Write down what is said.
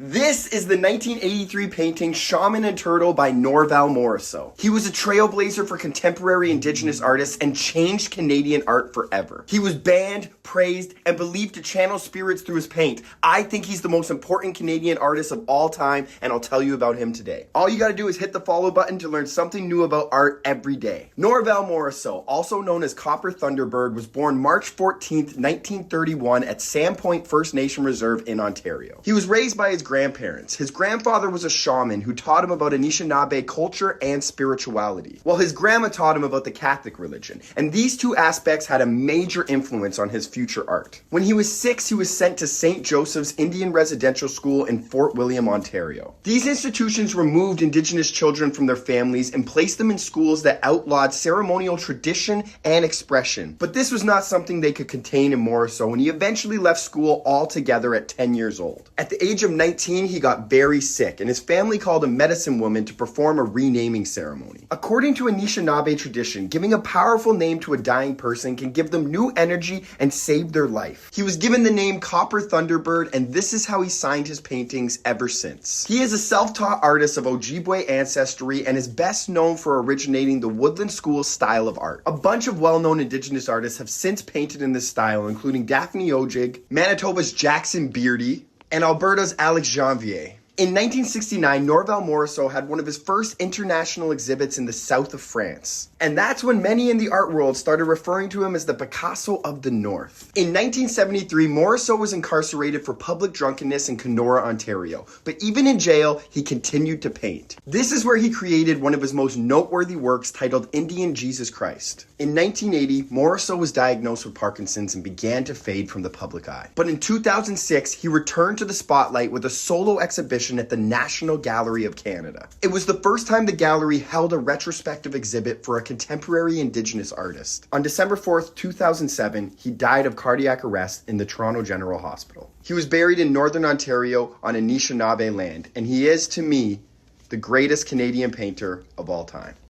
This is the 1983 painting Shaman and Turtle by Norval Morrisseau. He was a trailblazer for contemporary Indigenous artists and changed Canadian art forever. He was banned, praised, and believed to channel spirits through his paint. I think he's the most important Canadian artist of all time, and I'll tell you about him today. All you gotta do is hit the follow button to learn something new about art every day. Norval Morrisseau, also known as Copper Thunderbird, was born March 14th, 1931 at Sandpoint First Nation Reserve in Ontario. He was raised by his grandparents. His grandfather was a shaman who taught him about Anishinaabe culture and spirituality, while his grandma taught him about the Catholic religion, and these two aspects had a major influence on his future art. When he was 6, he was sent to St. Joseph's Indian Residential School in Fort William, Ontario. These institutions removed Indigenous children from their families and placed them in schools that outlawed ceremonial tradition and expression. But this was not something they could contain in Morrisseau, and he eventually left school altogether at 10 years old. At the age of 19, he got very sick, and his family called a medicine woman to perform a renaming ceremony. According to Anishinaabe tradition, giving a powerful name to a dying person can give them new energy and save their life. He was given the name Copper Thunderbird, and this is how he signed his paintings ever since. He is a self-taught artist of Ojibwe ancestry and is best known for originating the Woodland School style of art. A bunch of well-known Indigenous artists have since painted in this style, including Daphne Ojig, Manitoba's Jackson Beardy, and Alberta's Alex Janvier. In 1969, Norval Morrisseau had one of his first international exhibits in the south of France. And that's when many in the art world started referring to him as the Picasso of the North. In 1973, Morrisseau was incarcerated for public drunkenness in Kenora, Ontario. But even in jail, he continued to paint. This is where he created one of his most noteworthy works titled Indian Jesus Christ. In 1980, Morrisseau was diagnosed with Parkinson's and began to fade from the public eye. But in 2006, he returned to the spotlight with a solo exhibition at the National Gallery of Canada. It was the first time the gallery held a retrospective exhibit for a contemporary Indigenous artist. On December 4th, 2007, he died of cardiac arrest in the Toronto General Hospital. He was buried in Northern Ontario on Anishinaabe land, and he is, to me, the greatest Canadian painter of all time.